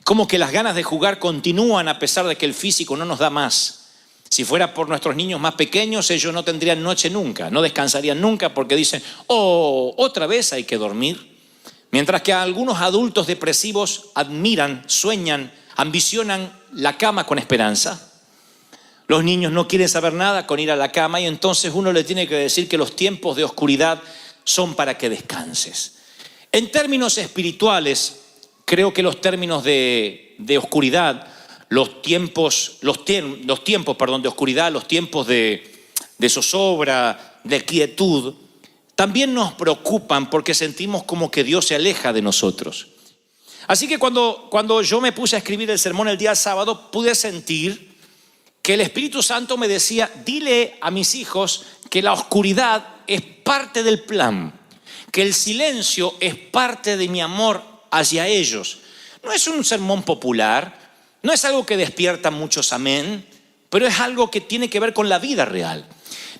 Como que las ganas de jugar continúan a pesar de que el físico no nos da más. Si fuera por nuestros niños más pequeños, ellos no tendrían noche nunca, no descansarían nunca porque dicen, oh, otra vez hay que dormir. Mientras que algunos adultos depresivos admiran, sueñan, ambicionan la cama con esperanza. Los niños no quieren saber nada con ir a la cama y entonces uno le tiene que decir que los tiempos de oscuridad son para que descanses. En términos espirituales, creo que los términos de oscuridad, los tiempos de oscuridad, los tiempos de zozobra, de quietud, también nos preocupan porque sentimos como que Dios se aleja de nosotros. Así que cuando yo me puse a escribir el sermón el día sábado, pude sentir que el Espíritu Santo me decía, dile a mis hijos que la oscuridad es parte del plan, que el silencio es parte de mi amor hacia ellos. No es un sermón popular, no es algo que despierta muchos amén, pero es algo que tiene que ver con la vida real.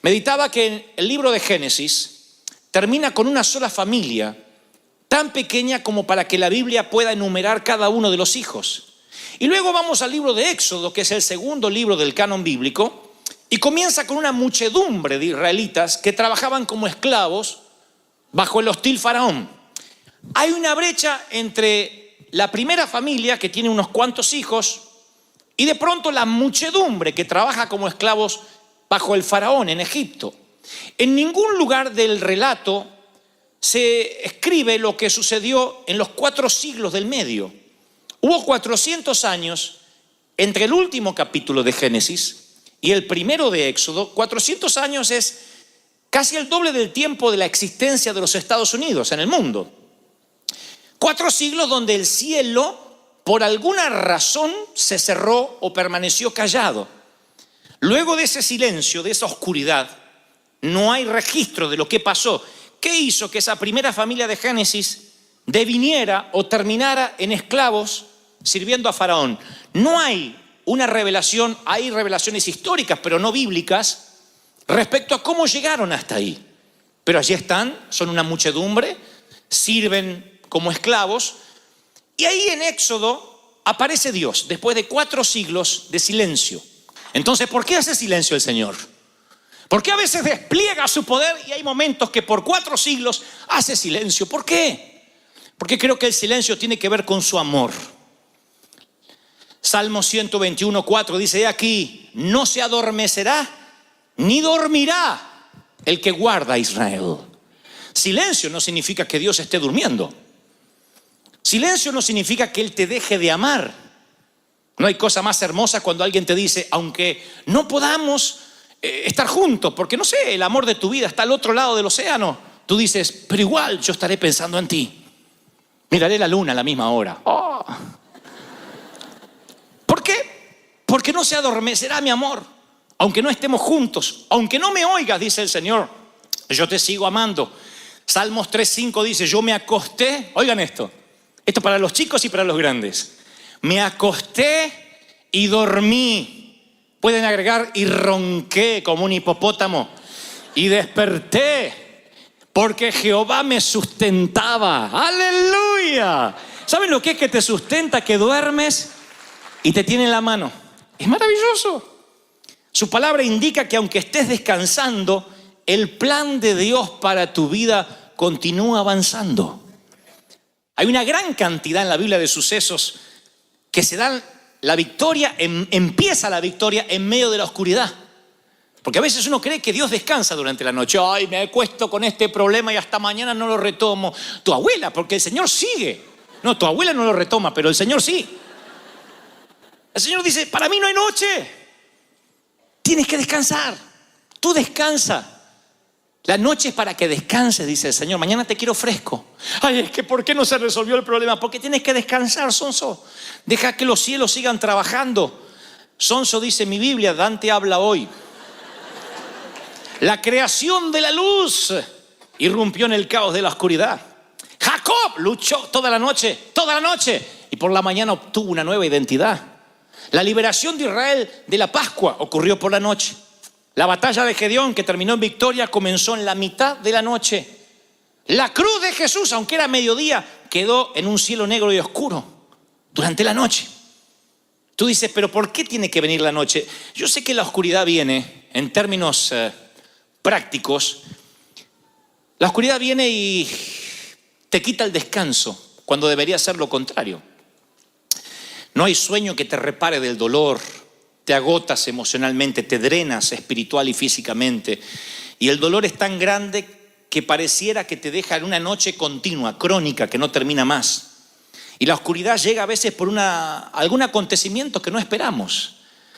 Meditaba que el libro de Génesis termina con una sola familia, tan pequeña como para que la Biblia pueda enumerar cada uno de los hijos. Y luego vamos al libro de Éxodo, que es el segundo libro del canon bíblico, y comienza con una muchedumbre de israelitas que trabajaban como esclavos bajo el hostil faraón. Hay una brecha entre la primera familia, que tiene unos cuantos hijos, y de pronto la muchedumbre que trabaja como esclavos bajo el faraón en Egipto. En ningún lugar del relato se escribe lo que sucedió en los 4 siglos del medio. Hubo 400 años entre el último capítulo de Génesis y el primero de Éxodo. 400 años es casi el doble del tiempo de la existencia de los Estados Unidos en el mundo. 4 siglos donde el cielo, por alguna razón, se cerró o permaneció callado. Luego de ese silencio, de esa oscuridad, no hay registro de lo que pasó. ¿Qué hizo que esa primera familia de Génesis deviniera o terminara en esclavos sirviendo a Faraón? No hay una revelación, hay revelaciones históricas, pero no bíblicas, respecto a cómo llegaron hasta ahí. Pero allí están, son una muchedumbre, sirven como esclavos, y ahí en Éxodo aparece Dios, después de 4 siglos de silencio. Entonces, ¿por qué hace silencio el Señor? ¿Por qué a veces despliega su poder y hay momentos que por 4 siglos hace silencio? ¿Por qué? Porque creo que el silencio tiene que ver con su amor. Salmo 121:4 dice, he aquí, no se adormecerá ni dormirá el que guarda a Israel. Silencio no significa que Dios esté durmiendo. Silencio no significa que Él te deje de amar. No hay cosa más hermosa cuando alguien te dice, aunque no podamos estar juntos, porque no sé, el amor de tu vida está al otro lado del océano, tú dices, pero igual yo estaré pensando en ti. Miraré la luna a la misma hora. Oh. ¿Por qué? Porque no se adormecerá mi amor, aunque no estemos juntos, aunque no me oigas, dice el Señor, yo te sigo amando. Salmos 3:5 dice, yo me acosté, oigan esto para los chicos y para los grandes, me acosté y dormí. Pueden agregar, y ronqué como un hipopótamo, y desperté porque Jehová me sustentaba. ¡Aleluya! ¿Saben lo que es que te sustenta? Que duermes y te tiene en la mano. Es maravilloso. Su palabra indica que aunque estés descansando, el plan de Dios para tu vida continúa avanzando. Hay una gran cantidad en la Biblia de sucesos que se dan la victoria, empieza la victoria en medio de la oscuridad. Porque a veces uno cree que Dios descansa durante la noche. Ay, me acuesto con este problema y hasta mañana no lo retomo. Tu abuela, porque el Señor sigue. No, tu abuela no lo retoma, pero el Señor sí. El Señor dice, para mí no hay noche. Tienes que descansar. Tú descansa. La noche es para que descanses, dice el Señor. Mañana te quiero fresco. Ay, es que ¿por qué no se resolvió el problema? Porque tienes que descansar, sonso. Deja que los cielos sigan trabajando. Sonso dice mi Biblia, Dante habla hoy. La creación de la luz irrumpió en el caos de la oscuridad. Jacob luchó toda la noche, y por la mañana obtuvo una nueva identidad. La liberación de Israel de la Pascua ocurrió por la noche. La batalla de Gedeón, que terminó en victoria, comenzó en la mitad de la noche. La cruz de Jesús, aunque era mediodía, quedó en un cielo negro y oscuro. durante la noche. Tú dices, pero ¿por qué tiene que venir la noche? Yo sé que la oscuridad viene, en términos prácticos, la oscuridad viene y te quita el descanso, cuando debería ser lo contrario. No hay sueño que te repare del dolor, te agotas emocionalmente, te drenas espiritual y físicamente. Y el dolor es tan grande que pareciera que te deja en una noche continua, crónica, que no termina más. Y la oscuridad llega a veces por algún acontecimiento que no esperamos.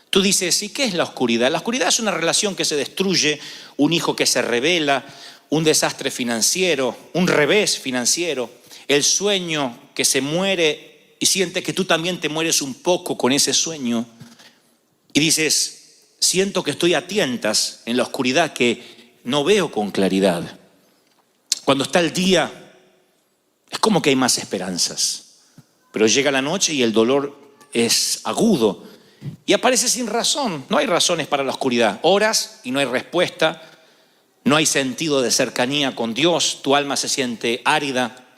Tú dices, ¿y qué es la oscuridad? La oscuridad es una relación que se destruye, un hijo que se revela, un desastre financiero, un revés financiero, el sueño que se muere y sientes que tú también te mueres un poco con ese sueño. Y dices, siento que estoy a tientas en la oscuridad que no veo con claridad. Cuando está el día, es como que hay más esperanzas. Pero llega la noche y el dolor es agudo y aparece sin razón. No hay razones para la oscuridad. Oras y no hay respuesta. No hay sentido de cercanía con Dios. Tu alma se siente árida,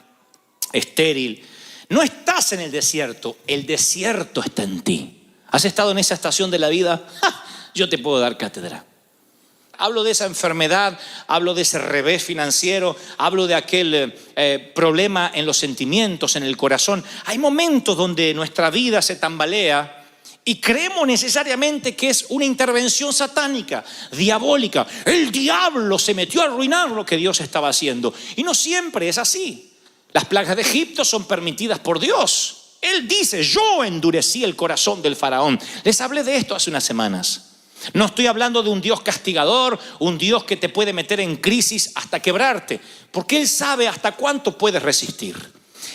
estéril. No estás en el desierto está en ti. ¿Has estado en esa estación de la vida? ¡Ja! Yo te puedo dar cátedra. Hablo de esa enfermedad, hablo de ese revés financiero, hablo de aquel problema en los sentimientos, en el corazón. Hay momentos donde nuestra vida se tambalea y creemos necesariamente que es una intervención satánica, diabólica. El diablo se metió a arruinar lo que Dios estaba haciendo. Y no siempre es así. Las plagas de Egipto son permitidas por Dios. Él dice, yo endurecí el corazón del faraón. Les hablé de esto hace unas semanas. No estoy hablando de un Dios castigador, un Dios que te puede meter en crisis hasta quebrarte, porque Él sabe hasta cuánto puedes resistir.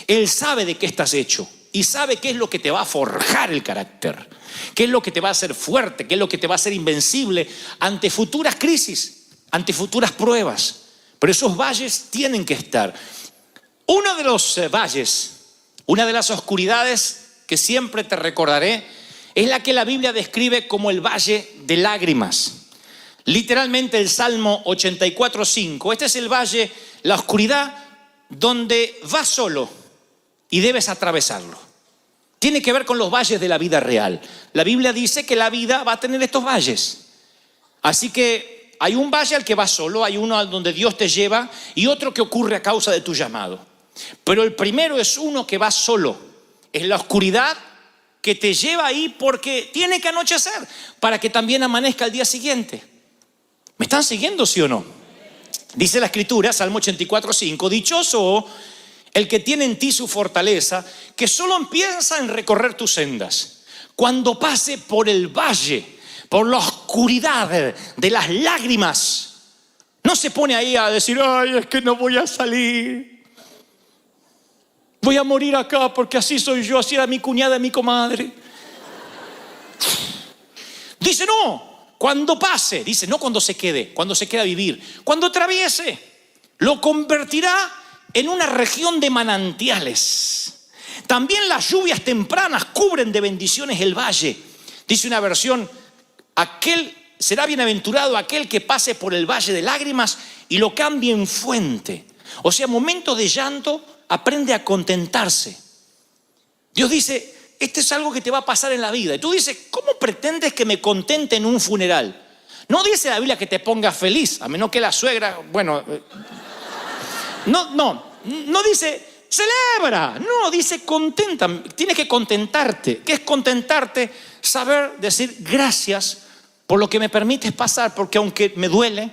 Él sabe de qué estás hecho y sabe qué es lo que te va a forjar el carácter, qué es lo que te va a hacer fuerte, qué es lo que te va a hacer invencible ante futuras crisis, ante futuras pruebas. Pero esos valles tienen que estar. Uno de los valles, una de las oscuridades que siempre te recordaré, es la que la Biblia describe como el valle de lágrimas. Literalmente el Salmo 84:5. Este es el valle, la oscuridad, donde vas solo y debes atravesarlo. Tiene que ver con los valles de la vida real. La Biblia dice que la vida va a tener estos valles. Así que hay un valle al que vas solo, hay uno al donde Dios te lleva y otro que ocurre a causa de tu llamado. Pero el primero es uno que va solo. Es la oscuridad que te lleva ahí porque tiene que anochecer para que también amanezca el día siguiente. ¿Me están siguiendo, sí o no? Dice la Escritura, Salmo 84:5, dichoso el que tiene en ti su fortaleza, que solo piensa en recorrer tus sendas. Cuando pase por el valle, por la oscuridad de las lágrimas, no se pone ahí a decir, ay, es que no voy a salir. Voy a morir acá porque así soy yo, así era mi cuñada, mi comadre. Dice no, cuando pase, dice no cuando se quede a vivir, cuando atraviese, lo convertirá en una región de manantiales. También las lluvias tempranas cubren de bendiciones el valle. Dice una versión, será bienaventurado aquel que pase por el valle de lágrimas y lo cambie en fuente. O sea, momentos de llanto, aprende a contentarse. Dios dice, esto es algo que te va a pasar en la vida. Y tú dices, ¿cómo pretendes que me contente en un funeral? No dice la Biblia que te pongas feliz, a menos que la suegra, no dice, celebra. No, dice contenta. Tienes que contentarte. ¿Qué es contentarte? Saber decir gracias por lo que me permites pasar, porque aunque me duele,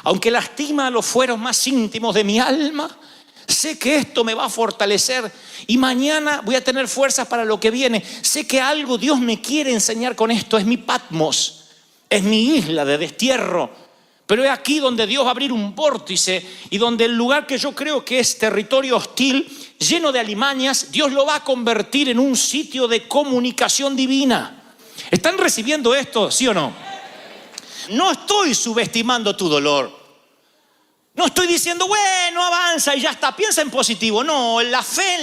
aunque lastima a los fueros más íntimos de mi alma, sé que esto me va a fortalecer y mañana voy a tener fuerzas para lo que viene. Sé que algo Dios me quiere enseñar con esto. Es mi Patmos, es mi isla de destierro. Pero es aquí donde Dios va a abrir un vórtice y donde el lugar que yo creo que es territorio hostil, lleno de alimañas, Dios lo va a convertir en un sitio de comunicación divina. ¿Están recibiendo esto, sí o no? No estoy subestimando tu dolor. No estoy diciendo, bueno, avanza y ya está, piensa en positivo. No, la fe,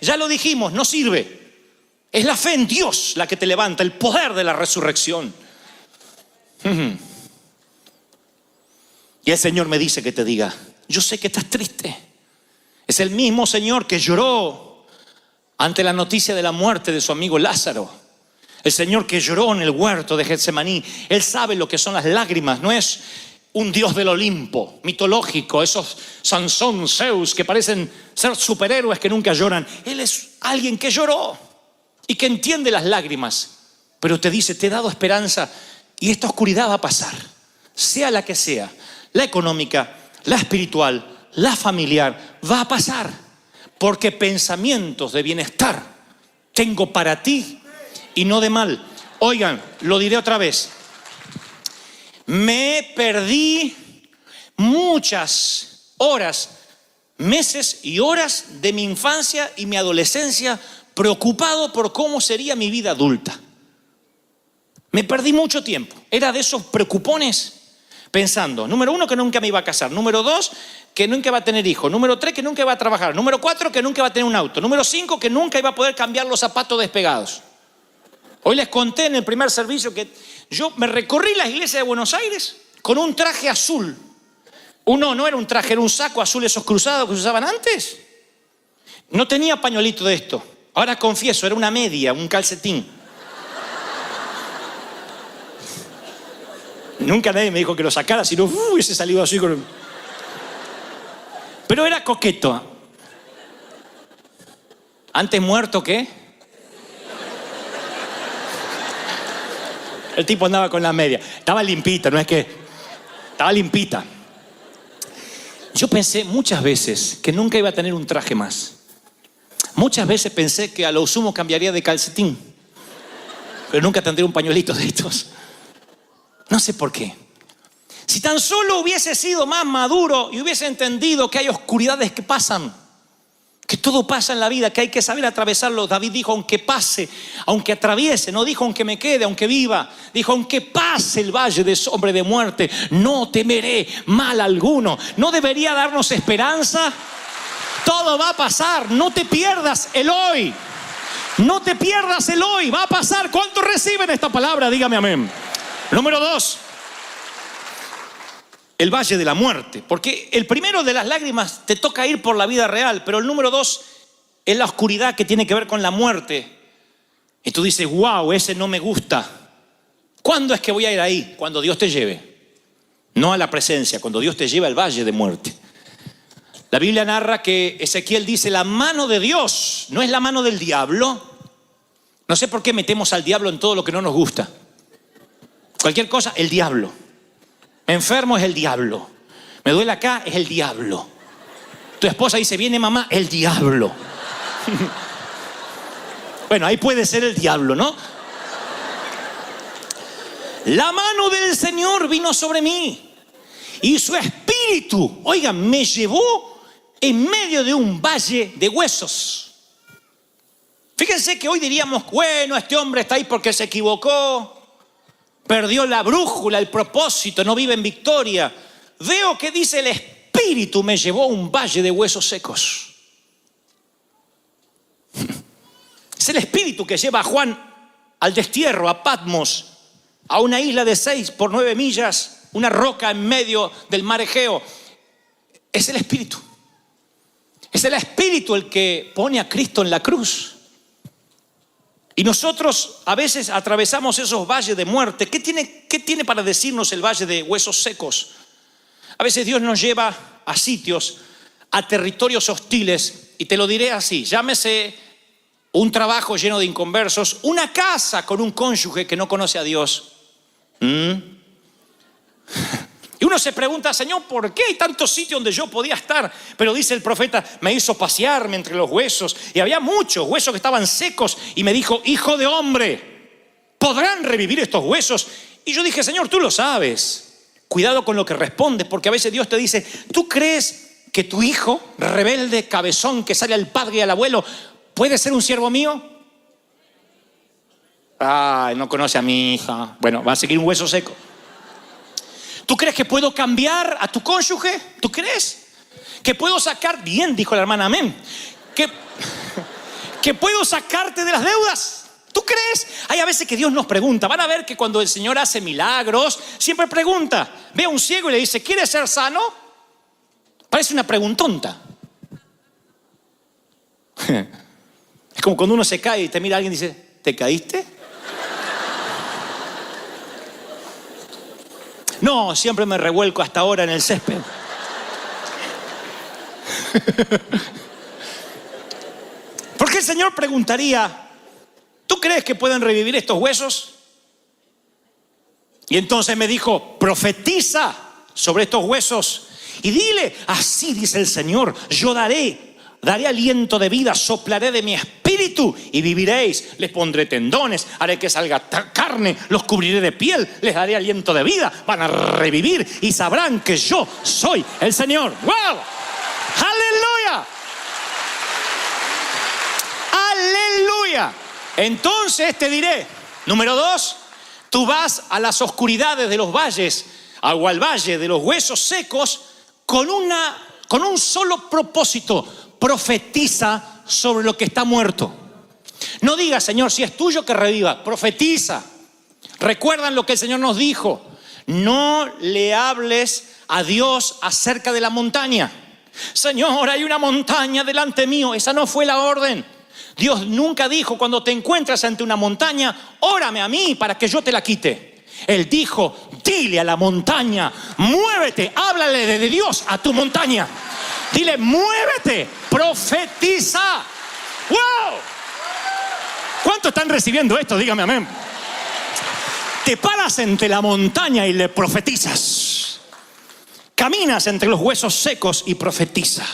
ya lo dijimos, no sirve. Es la fe en Dios la que te levanta, el poder de la resurrección. Y el Señor me dice que te diga, yo sé que estás triste. Es el mismo Señor que lloró ante la noticia de la muerte de su amigo Lázaro. El Señor que lloró en el huerto de Getsemaní. Él sabe lo que son las lágrimas. No es un dios del Olimpo mitológico, esos Sansón, Zeus, que parecen ser superhéroes que nunca lloran. Él es alguien que lloró y que entiende las lágrimas, pero te dice, te he dado esperanza y esta oscuridad va a pasar, sea la que sea, la económica, la espiritual, la familiar, va a pasar, porque pensamientos de bienestar tengo para ti y no de mal. Oigan, lo diré otra vez. Me perdí muchas horas, meses y horas de mi infancia y mi adolescencia preocupado por cómo sería mi vida adulta. Me perdí mucho tiempo. Era de esos preocupones pensando, número 1, que nunca me iba a casar. Número 2, que nunca iba a tener hijos. Número 3, que nunca iba a trabajar. Número 4, que nunca iba a tener un auto. Número 5, que nunca iba a poder cambiar los zapatos despegados. Hoy les conté en el primer servicio que yo me recorrí la iglesia de Buenos Aires con un traje azul. No era un traje, era un saco azul, esos cruzados que se usaban antes. No tenía pañuelito de esto. Ahora confieso, era una media, un calcetín. Nunca nadie me dijo que lo sacara, sino hubiese salido así con... Pero era coqueto. Antes muerto que... El tipo andaba con la media. Estaba limpita, no es que... Estaba limpita. Yo pensé muchas veces que nunca iba a tener un traje más. Muchas veces pensé que a lo sumo cambiaría de calcetín. Pero nunca tendría un pañuelito de estos. No sé por qué. Si tan solo hubiese sido más maduro y hubiese entendido que hay oscuridades que pasan, que todo pasa en la vida, que hay que saber atravesarlo. David dijo, aunque pase, aunque atraviese, no dijo aunque me quede, aunque viva. Dijo, aunque pase el valle de sombra de muerte, no temeré mal alguno. ¿No debería darnos esperanza? Todo va a pasar, no te pierdas el hoy. No te pierdas el hoy, va a pasar. ¿Cuántos reciben esta palabra? Dígame amén. Número 2. El valle de la muerte, porque el primero de las lágrimas te toca ir por la vida real, pero el número 2 es la oscuridad que tiene que ver con la muerte. Y tú dices, wow, ese no me gusta. ¿Cuándo es que voy a ir ahí? Cuando Dios te lleve. No a la presencia, cuando Dios te lleva al valle de muerte. La Biblia narra que Ezequiel dice, la mano de Dios no es la mano del diablo. No sé por qué metemos al diablo en todo lo que no nos gusta. Cualquier cosa, el diablo. Me enfermo, es el diablo. Me duele acá, es el diablo. Tu esposa dice, viene mamá, el diablo. Bueno, ahí puede ser el diablo, ¿no? La mano del Señor vino sobre mí y su espíritu, oigan, me llevó en medio de un valle de huesos. Fíjense que hoy diríamos, bueno, este hombre está ahí porque se equivocó. Perdió la brújula, el propósito, no vive en victoria. Veo que dice el Espíritu me llevó a un valle de huesos secos. Es el Espíritu que lleva a Juan al destierro, a Patmos, a una isla de 6 por 9 millas, una roca en medio del mar Egeo. Es el Espíritu. Es el Espíritu el que pone a Cristo en la cruz. Y nosotros a veces atravesamos esos valles de muerte. ¿Qué tiene para decirnos el valle de huesos secos? A veces Dios nos lleva a sitios, a territorios hostiles. Y te lo diré así, llámese un trabajo lleno de inconversos, una casa con un cónyuge que no conoce a Dios. Y uno se pregunta, Señor, ¿por qué hay tantos sitios donde yo podía estar? Pero dice el profeta, me hizo pasearme entre los huesos. Y había muchos huesos que estaban secos. Y me dijo, hijo de hombre, ¿podrán revivir estos huesos? Y yo dije, Señor, tú lo sabes. Cuidado con lo que respondes, porque a veces Dios te dice, ¿tú crees que tu hijo, rebelde, cabezón, que sale al padre y al abuelo, puede ser un siervo mío? Ay, no conoce a mi hija. Bueno, va a seguir un hueso seco. ¿Tú crees que puedo cambiar a tu cónyuge? ¿Tú crees? ¿Que puedo sacar? Bien, dijo la hermana, amén. ¿Que puedo sacarte de las deudas? ¿Tú crees? Hay a veces que Dios nos pregunta. Van a ver que cuando el Señor hace milagros, siempre pregunta. Ve a un ciego y le dice, ¿quieres ser sano? Parece una preguntonta. Es Como cuando uno se cae y te mira alguien y dice, ¿te caíste? No, siempre me revuelco hasta ahora en el césped. Porque el Señor preguntaría, ¿tú crees que pueden revivir estos huesos? Y entonces me dijo, profetiza sobre estos huesos y dile, así dice el Señor, yo daré aliento de vida, soplaré de mi espíritu y viviréis. Les pondré tendones, haré que salga carne, los cubriré de piel, les daré aliento de vida, van a revivir y sabrán que yo soy el Señor. ¡Wow! ¡Aleluya! ¡Aleluya! Entonces te diré, número 2, tú vas a las oscuridades de los valles, o al valle de los huesos secos, con un solo propósito: profetiza sobre lo que está muerto. No digas, Señor, si es tuyo que reviva, profetiza. Recuerdan lo que el Señor nos dijo: no le hables a Dios acerca de la montaña. Señor, hay una montaña delante mío. Esa no fue la orden. Dios nunca dijo, cuando te encuentras ante una montaña, órame a mí para que yo te la quite. Él dijo, dile a la montaña, muévete, háblale de Dios a tu montaña. Dile, muévete, profetiza. ¡Wow! ¿Cuántos están recibiendo esto? Dígame amén. Te paras entre la montaña y le profetizas. Caminas entre los huesos secos y profetiza.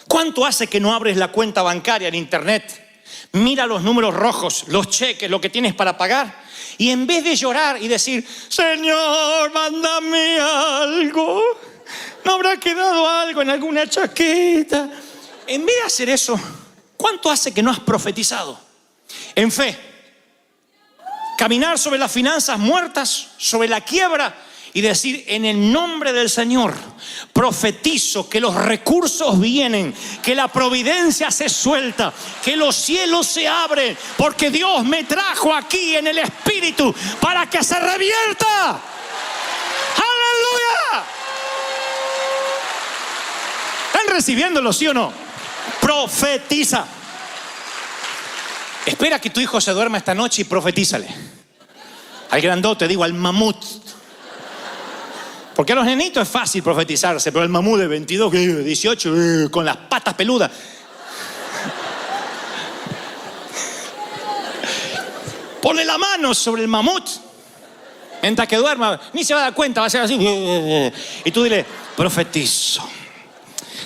¿Cuánto hace que no abres la cuenta bancaria en internet? Mira los números rojos, los cheques, lo que tienes para pagar, y en vez de llorar y decir, Señor, mándame algo, ¿no habrá quedado algo en alguna chaqueta? En vez de hacer eso, ¿cuánto hace que no has profetizado? En fe, caminar sobre las finanzas muertas, sobre la quiebra, y decir, en el nombre del Señor, profetizo que los recursos vienen, que la providencia se suelta, que los cielos se abren, porque Dios me trajo aquí en el Espíritu para que se revierta. ¡Aleluya! ¿Están recibiéndolo, sí o no? Profetiza. Espera que tu hijo se duerma esta noche y profetízale. Al grandote, digo, al mamut. Porque a los nenitos es fácil profetizarse, pero el mamut de 22, 18, con las patas peludas. Ponle la mano sobre el mamut. Mientras que duerma, ni se va a dar cuenta, va a ser así. Y tú dile, profetizo.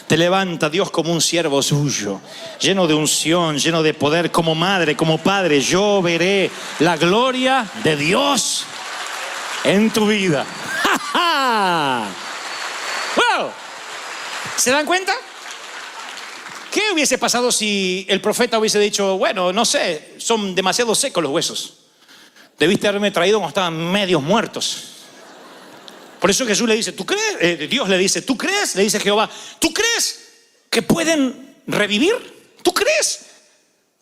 Te levanta Dios como un siervo suyo, lleno de unción, lleno de poder, como madre, como padre. Yo veré la gloria de Dios en tu vida. ¡Wow! ¿Se dan cuenta? ¿Qué hubiese pasado si el profeta hubiese dicho, bueno, no sé, son demasiado secos los huesos? Debiste haberme traído cuando estaban medios muertos. Por eso Jesús le dice, ¿tú crees? Dios le dice, ¿tú crees? Le dice Jehová, ¿tú crees que pueden revivir? ¿Tú crees?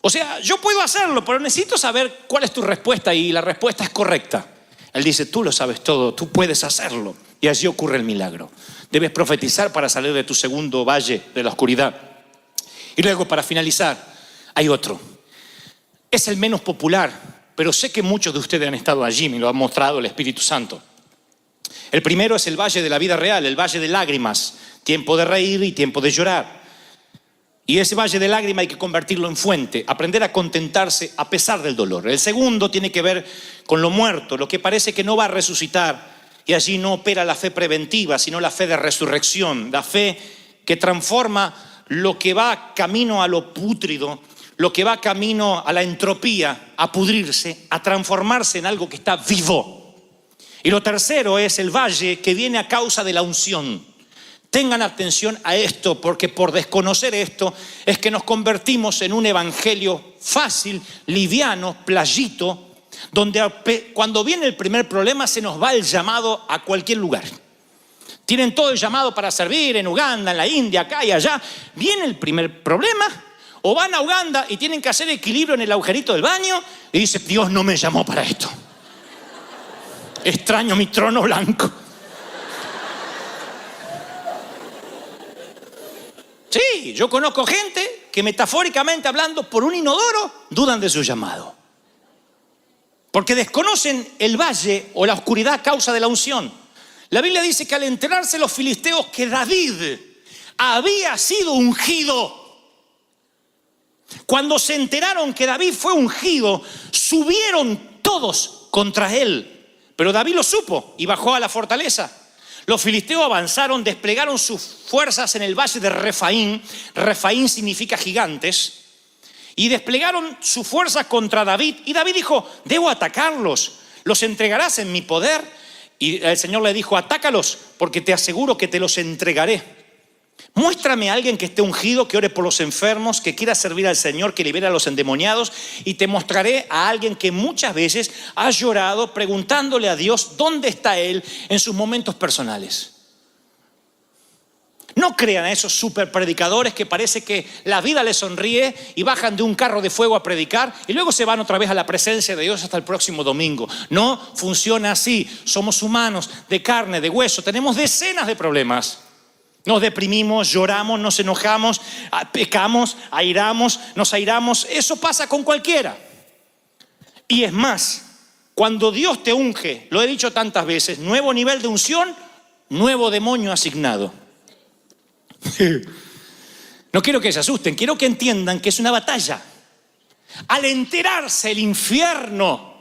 O sea, yo puedo hacerlo, pero necesito saber cuál es tu respuesta, y la respuesta es correcta. Él dice, tú lo sabes todo, tú puedes hacerlo. Y así ocurre el milagro. Debes profetizar para salir de tu segundo valle de la oscuridad. Y luego, para finalizar, hay otro. Es el menos popular, pero sé que muchos de ustedes han estado allí, me lo ha mostrado el Espíritu Santo. El primero es el valle de la vida real, el valle de lágrimas. Tiempo de reír y tiempo de llorar. Y ese valle de lágrimas hay que convertirlo en fuente, aprender a contentarse a pesar del dolor. El segundo tiene que ver con lo muerto, lo que parece que no va a resucitar. Y allí no opera la fe preventiva, sino la fe de resurrección, la fe que transforma lo que va camino a lo pútrido, lo que va camino a la entropía, a pudrirse, a transformarse en algo que está vivo. Y lo tercero es el valle que viene a causa de la unción. Tengan atención a esto, porque por desconocer esto es que nos convertimos en un evangelio fácil, liviano, playito, donde cuando viene el primer problema se nos va el llamado a cualquier lugar. Tienen todo el llamado para servir en Uganda, en la India, acá y allá. Viene el primer problema, o van a Uganda y tienen que hacer equilibrio en el agujerito del baño y dice, Dios no me llamó para esto. Extraño mi trono blanco. Sí, yo conozco gente que metafóricamente hablando, por un inodoro, dudan de su llamado. Porque desconocen el valle o la oscuridad a causa de la unción. La Biblia dice que al enterarse los filisteos que David había sido ungido, cuando se enteraron que David fue ungido, subieron todos contra él. Pero David lo supo y bajó a la fortaleza. Los filisteos avanzaron, desplegaron sus fuerzas en el valle de Refaín. Refaín significa gigantes. Y desplegaron sus fuerzas contra David. Y David dijo, debo atacarlos, los entregarás en mi poder. Y el Señor le dijo, atácalos, porque te aseguro que te los entregaré. Muéstrame a alguien que esté ungido, que ore por los enfermos, que quiera servir al Señor, que libere a los endemoniados, y te mostraré a alguien que muchas veces ha llorado preguntándole a Dios dónde está Él en sus momentos personales. No crean a esos super predicadores que parece que la vida les sonríe y bajan de un carro de fuego a predicar y luego se van otra vez a la presencia de Dios hasta el próximo domingo. No funciona así. Somos humanos, de carne, de hueso. Tenemos decenas de problemas. Nos deprimimos, lloramos, nos enojamos, pecamos, nos airamos. Eso pasa con cualquiera. Y es más, cuando Dios te unge, lo he dicho tantas veces, nuevo nivel de unción, nuevo demonio asignado. No quiero que se asusten, quiero que entiendan que es una batalla. Al enterarse el infierno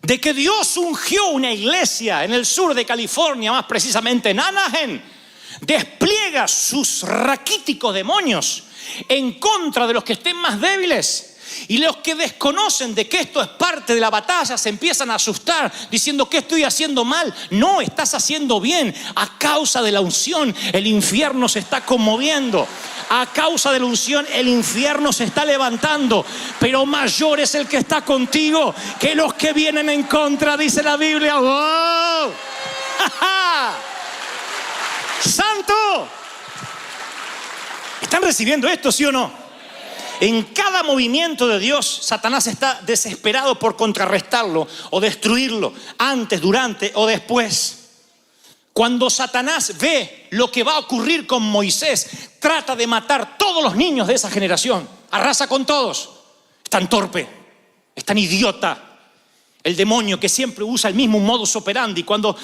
de que Dios ungió una iglesia en el sur de California, más precisamente en Anaheim, despliega sus raquíticos demonios en contra de los que estén más débiles. Y los que desconocen de que esto es parte de la batalla se empiezan a asustar diciendo, ¿qué estoy haciendo mal? No, estás haciendo bien. A causa de la unción el infierno se está conmoviendo. A causa de la unción el infierno se está levantando. Pero mayor es el que está contigo que los que vienen en contra, dice la Biblia. ¡Wow! ¡Santo! ¿Están recibiendo esto, sí o no? En cada movimiento de Dios, Satanás está desesperado por contrarrestarlo o destruirlo, antes, durante o después. Cuando Satanás ve lo que va a ocurrir con Moisés, trata de matar todos los niños de esa generación. Arrasa con todos. Es tan torpe, es tan idiota. El demonio que siempre usa el mismo modus operandi, cuando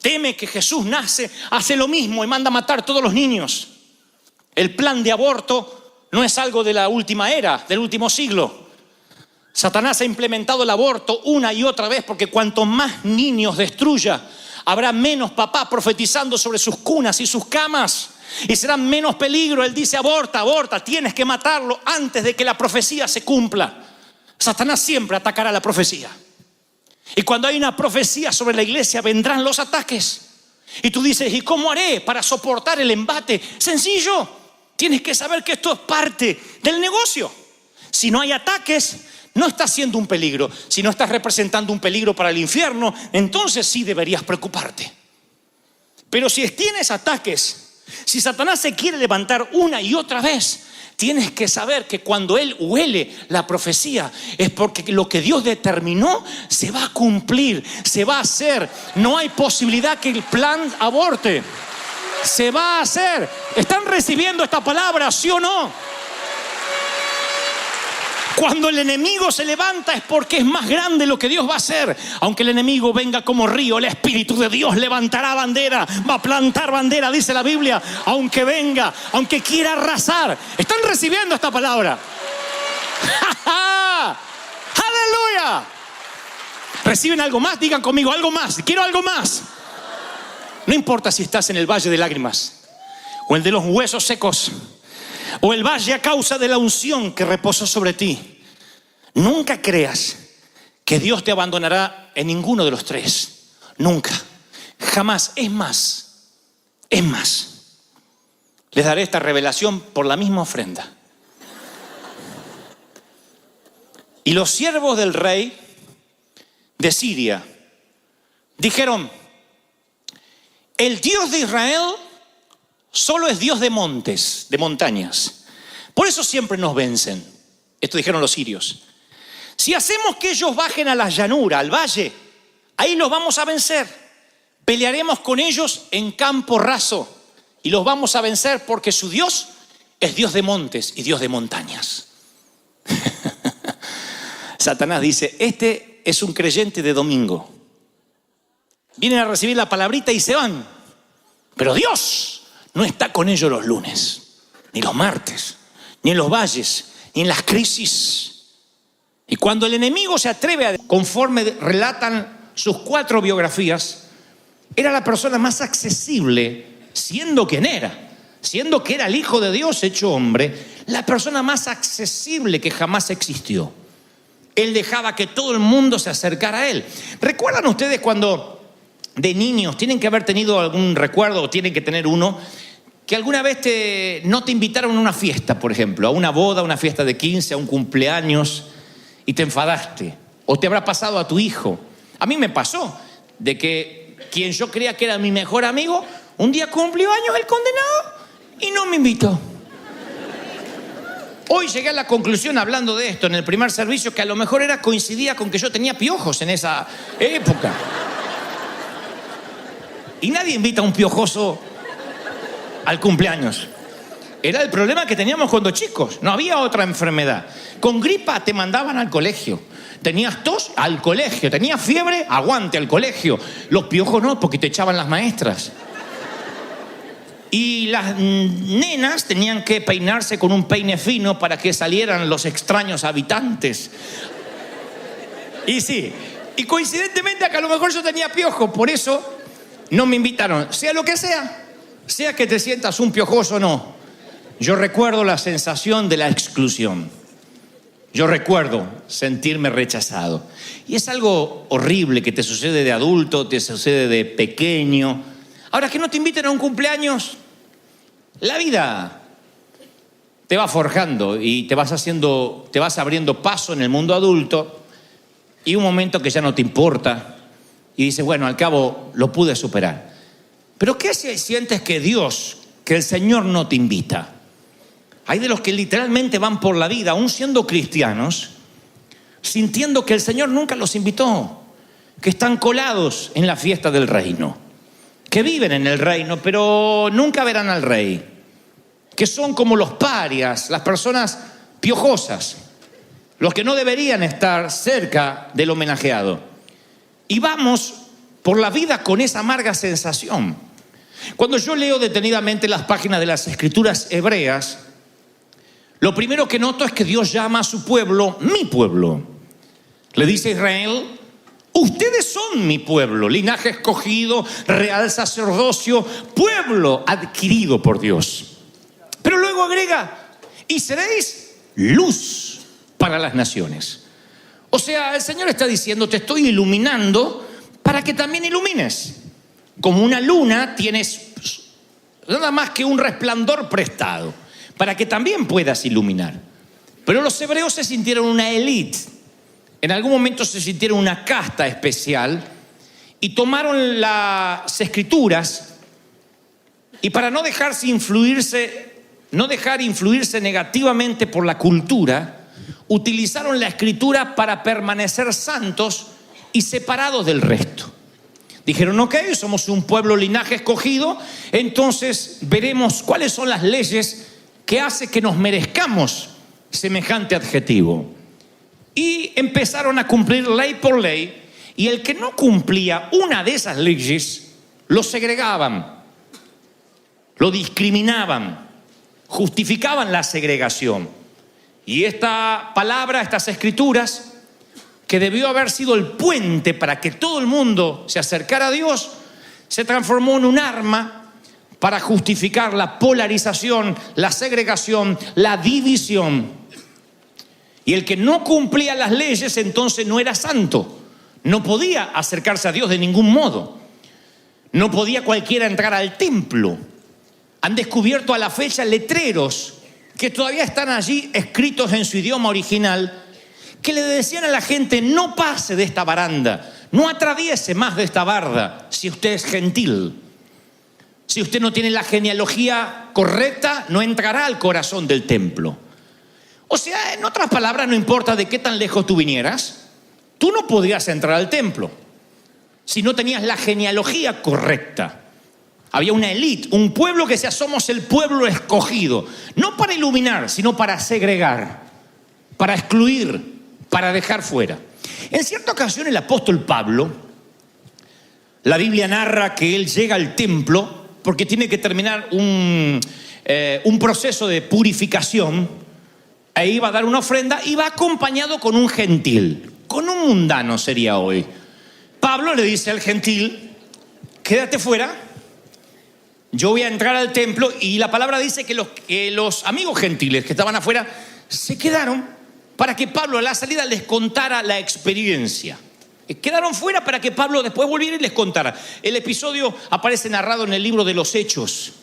teme que Jesús nace, hace lo mismo y manda a matar todos los niños. El plan de aborto no es algo de la última era, del último siglo. Satanás ha implementado el aborto una y otra vez porque cuanto más niños destruya, habrá menos papás profetizando sobre sus cunas y sus camas. Y será menos peligro. Él dice, aborta, aborta, tienes que matarlo antes de que la profecía se cumpla. Satanás siempre atacará la profecía. Y cuando hay una profecía sobre la iglesia, vendrán los ataques. Y tú dices, ¿y cómo haré para soportar el embate? Sencillo. Tienes que saber que esto es parte del negocio. Si no hay ataques, no estás siendo un peligro. Si no estás representando un peligro para el infierno, entonces sí deberías preocuparte. Pero si tienes ataques, si Satanás se quiere levantar una y otra vez, tienes que saber que cuando él huele la profecía es porque lo que Dios determinó se va a cumplir, se va a hacer. No hay posibilidad que el plan aborte. Se va a hacer. ¿Están recibiendo esta palabra, sí o no? Cuando el enemigo se levanta es porque es más grande lo que Dios va a hacer. Aunque el enemigo venga como río, el Espíritu de Dios levantará bandera, va a plantar bandera, dice la Biblia. Aunque venga, aunque quiera arrasar. ¿Están recibiendo esta palabra? ¡Aleluya! ¿Reciben algo más? Digan conmigo, algo más. Quiero algo más. No importa si estás en el valle de lágrimas o el de los huesos secos o el valle a causa de la unción que reposó sobre ti. Nunca creas que Dios te abandonará en ninguno de los tres. Nunca, jamás. Es más, les daré esta revelación por la misma ofrenda. Y los siervos del rey de Siria dijeron, el Dios de Israel solo es Dios de montes, de montañas. Por eso siempre nos vencen. Esto dijeron los sirios. Si hacemos que ellos bajen a la llanura, al valle, ahí los vamos a vencer. Pelearemos con ellos en campo raso y los vamos a vencer porque su Dios es Dios de montes y Dios de montañas. Satanás dice, este es un creyente de domingo. Vienen a recibir la palabrita y se van. Pero Dios no está con ellos los lunes, ni los martes, ni en los valles, ni en las crisis. Y cuando el enemigo se atreve a, conforme relatan sus 4 biografías, era la persona más accesible, siendo quien era, siendo que era el Hijo de Dios hecho hombre, la persona más accesible que jamás existió. Él dejaba que todo el mundo se acercara a él. ¿Recuerdan ustedes cuando de niños tienen que haber tenido algún recuerdo o tienen que tener uno, que alguna vez no te invitaron a una fiesta, por ejemplo, a una boda, a una fiesta de 15, a un cumpleaños, y te enfadaste? O te habrá pasado a tu hijo. A mí me pasó de que quien yo creía que era mi mejor amigo, un día cumplió años el condenado y no me invitó. Hoy llegué a la conclusión, hablando de esto en el primer servicio, que a lo mejor coincidía con que yo tenía piojos en esa época. Y nadie invita a un piojoso al cumpleaños. Era el problema que teníamos cuando chicos. No había otra enfermedad. Con gripa te mandaban al colegio. Tenías tos, al colegio. Tenías fiebre, aguante, al colegio. Los piojos no, porque te echaban las maestras. Y las nenas tenían que peinarse con un peine fino para que salieran los extraños habitantes. Y sí, y coincidentemente acá a lo mejor yo tenía piojo, por eso no me invitaron. Sea lo que sea que te sientas un piojoso o no. Yo recuerdo la sensación de la exclusión. Yo recuerdo sentirme rechazado. Y es algo horrible que te sucede de adulto, te sucede de pequeño. Ahora, que no te inviten a un cumpleaños, la vida te va forjando y te vas abriendo paso en el mundo adulto, y un momento que ya no te importa y dices, bueno, al cabo lo pude superar. Pero ¿qué si sientes que el Señor no te invita? Hay de los que literalmente van por la vida, aún siendo cristianos, sintiendo que el Señor nunca los invitó, que están colados en la fiesta del reino, que viven en el reino, pero nunca verán al rey, que son como los parias, las personas piojosas, los que no deberían estar cerca del homenajeado. Y vamos por la vida con esa amarga sensación. Cuando yo leo detenidamente las páginas de las Escrituras hebreas, lo primero que noto es que Dios llama a su pueblo, mi pueblo. Le dice a Israel, ustedes son mi pueblo, linaje escogido, real sacerdocio, pueblo adquirido por Dios. Pero luego agrega, y seréis luz para las naciones. O sea, el Señor está diciendo, te estoy iluminando para que también ilumines. Como una luna tienes nada más que un resplandor prestado, para que también puedas iluminar. Pero los hebreos se sintieron una élite. En algún momento se sintieron una casta especial y tomaron las Escrituras, y para no dejar influirse negativamente por la cultura, utilizaron la Escritura para permanecer santos y separados del resto. Dijeron, ok, somos un pueblo linaje escogido, entonces veremos cuáles son las leyes que hace que nos merezcamos semejante adjetivo. Y empezaron a cumplir ley por ley, y el que no cumplía una de esas leyes, lo segregaban, lo discriminaban, justificaban la segregación. Y esta palabra, estas Escrituras, que debió haber sido el puente para que todo el mundo se acercara a Dios, se transformó en un arma para justificar la polarización, la segregación, la división. Y el que no cumplía las leyes entonces no era santo, no podía acercarse a Dios de ningún modo, no podía cualquiera entrar al templo. Han descubierto a la fecha letreros que todavía están allí escritos en su idioma original, que le decían a la gente, no pase de esta baranda, no atraviese más de esta barda si usted es gentil. Si usted no tiene la genealogía correcta, no entrará al corazón del templo. O sea, en otras palabras, no importa de qué tan lejos tú vinieras, tú no podías entrar al templo si no tenías la genealogía correcta. Había una élite, un pueblo que decía, somos el pueblo escogido. No para iluminar, sino para segregar, para excluir, para dejar fuera. En cierta ocasión el apóstol Pablo, la Biblia narra que él llega al templo porque tiene que terminar un proceso de purificación, e iba a dar una ofrenda, y va acompañado con un gentil, con un mundano sería hoy. Pablo le dice al gentil, quédate fuera, yo voy a entrar al templo. Y la palabra dice que los amigos gentiles que estaban afuera se quedaron para que Pablo a la salida les contara la experiencia. Quedaron fuera para que Pablo después volviera y les contara. El episodio aparece narrado en el libro de los Hechos.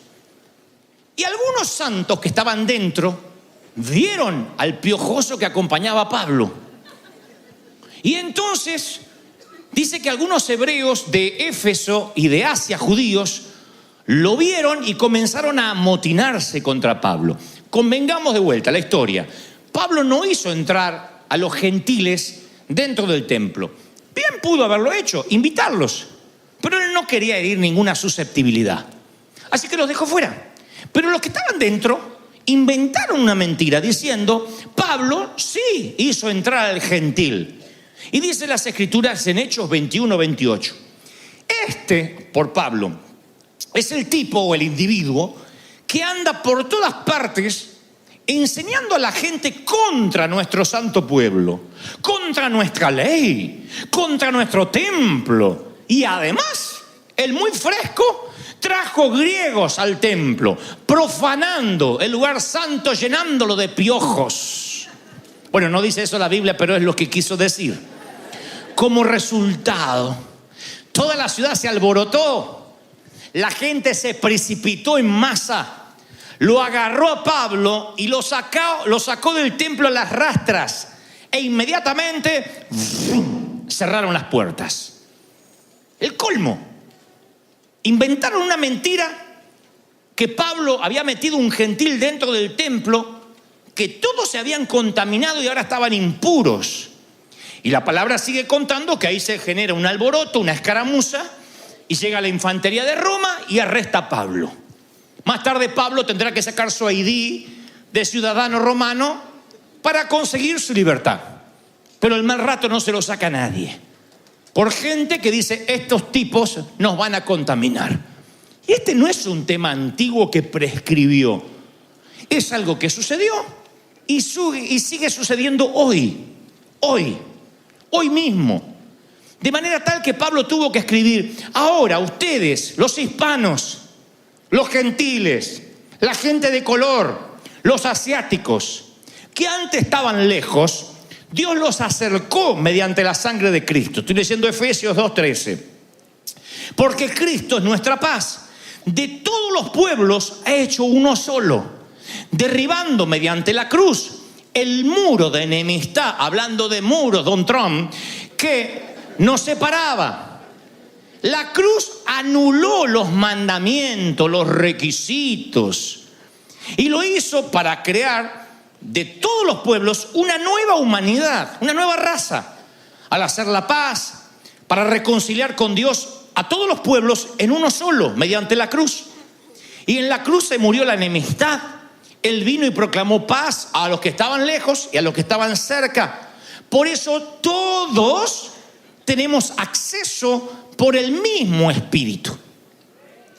Y algunos santos que estaban dentro vieron al piojoso que acompañaba a Pablo. Y entonces dice que algunos hebreos de Éfeso y de Asia, judíos, lo vieron y comenzaron a amotinarse contra Pablo. Convengamos de vuelta la historia. Pablo no hizo entrar a los gentiles dentro del templo. Bien pudo haberlo hecho, invitarlos, pero él no quería herir ninguna susceptibilidad. Así que los dejó fuera. Pero los que estaban dentro inventaron una mentira diciendo, Pablo sí hizo entrar al gentil. Y dice las Escrituras en Hechos 21-28. Por Pablo, es el tipo o el individuo que anda por todas partes enseñando a la gente contra nuestro santo pueblo, contra nuestra ley, contra nuestro templo. Y además, el muy fresco trajo griegos al templo, profanando el lugar santo, llenándolo de piojos. Bueno, no dice eso la Biblia, pero es lo que quiso decir. Como resultado, toda la ciudad se alborotó, la gente se precipitó en masa, lo agarró a Pablo y lo sacó del templo a las rastras, e inmediatamente cerraron las puertas. El colmo. Inventaron una mentira, que Pablo había metido un gentil dentro del templo, que todos se habían contaminado y ahora estaban impuros. Y la palabra sigue contando que ahí se genera un alboroto, una escaramuza, y llega la infantería de Roma y arresta a Pablo. Más tarde Pablo tendrá que sacar su ID de ciudadano romano para conseguir su libertad. Pero el mal rato no se lo saca nadie, por gente que dice, estos tipos nos van a contaminar. Y este no es un tema antiguo que prescribió. Es algo que sucedió y sigue sucediendo hoy mismo. De manera tal que Pablo tuvo que escribir, ahora ustedes, los hispanos, los gentiles, la gente de color, los asiáticos, que antes estaban lejos, Dios los acercó mediante la sangre de Cristo. Estoy leyendo Efesios 2:13. Porque Cristo es nuestra paz. De todos los pueblos ha hecho uno solo, derribando mediante la cruz el muro de enemistad, hablando de muros, Don Trump, que nos separaba. La cruz anuló los mandamientos, los requisitos, y lo hizo para crear de todos los pueblos una nueva humanidad, una nueva raza, al hacer la paz, para reconciliar con Dios a todos los pueblos en uno solo, mediante la cruz. Y en la cruz se murió la enemistad. Él vino y proclamó paz a los que estaban lejos y a los que estaban cerca. Por eso todos tenemos acceso por el mismo Espíritu.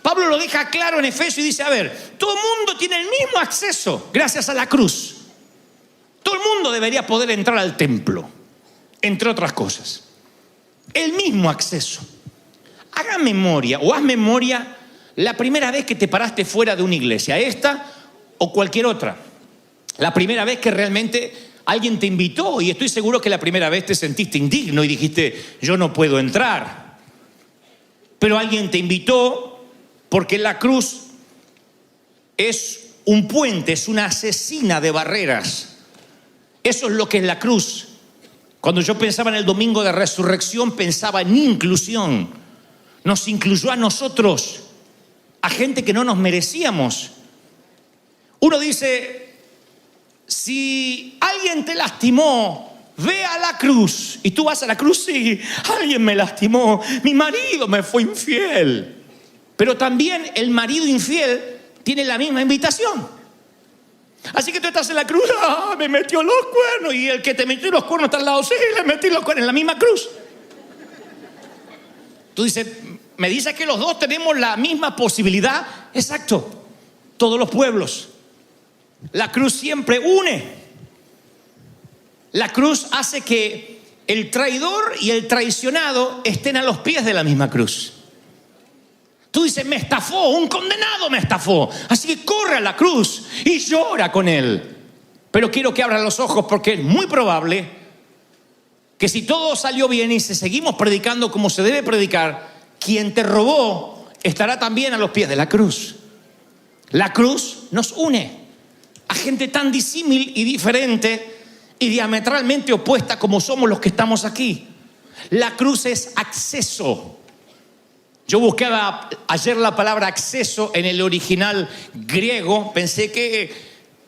Pablo lo deja claro en Efesios y dice, a ver, todo el mundo tiene el mismo acceso gracias a la cruz. Todo el mundo debería poder entrar al templo, entre otras cosas. El mismo acceso. Haga memoria o haz memoria la primera vez que te paraste fuera de una iglesia, esta o cualquier otra. La primera vez que realmente alguien te invitó, y estoy seguro que la primera vez te sentiste indigno y dijiste, yo no puedo entrar. Pero alguien te invitó porque la cruz es un puente, es una asesina de barreras. Eso es lo que es la cruz. Cuando yo pensaba en el domingo de resurrección, pensaba en inclusión. Nos incluyó a nosotros, a gente que no nos merecíamos. Uno dice, si alguien te lastimó, ve a la cruz. Y tú vas a la cruz, sí, alguien me lastimó, mi marido me fue infiel. Pero también el marido infiel tiene la misma invitación. Así que tú estás en la cruz, me metió los cuernos, y el que te metió los cuernos está al lado, sí, le metí los cuernos en la misma cruz. Tú dices, me dices que los dos tenemos la misma posibilidad. Exacto, todos los pueblos. La cruz siempre une. La cruz hace que el traidor y el traicionado estén a los pies de la misma cruz. Tú dices, me estafó, un condenado me estafó. Así que corre a la cruz y llora con él. Pero quiero que abran los ojos, porque es muy probable que si todo salió bien y si seguimos predicando como se debe predicar, quien te robó estará también a los pies de la cruz. La cruz nos une a gente tan disímil y diferente y diametralmente opuesta como somos los que estamos aquí. La cruz es acceso. Yo buscaba ayer la palabra acceso en el original griego. Pensé que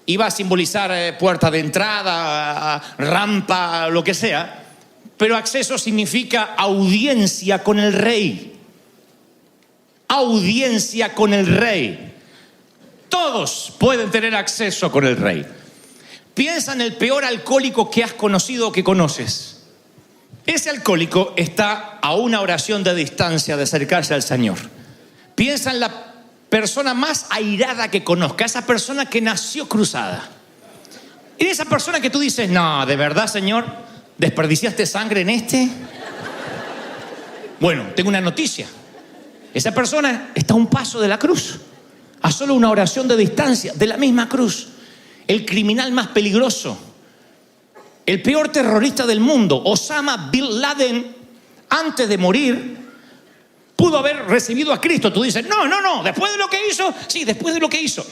iba a simbolizar puerta de entrada, rampa, lo que sea. Pero acceso significa audiencia con el rey. Audiencia con el rey. Todos pueden tener acceso con el rey. Piensa en el peor alcohólico que has conocido o que conoces. Ese alcohólico está a una oración de distancia de acercarse al Señor. Piensa en la persona más airada que conozca, esa persona que nació cruzada. Y esa persona que tú dices, no, ¿de verdad, Señor? ¿Desperdiciaste sangre en este? Bueno, tengo una noticia. Esa persona está a un paso de la cruz, a solo una oración de distancia de la misma cruz. El criminal más peligroso, el peor terrorista del mundo, Osama Bin Laden, antes de morir, pudo haber recibido a Cristo. Tú dices, no, después de lo que hizo, sí, después de lo que hizo.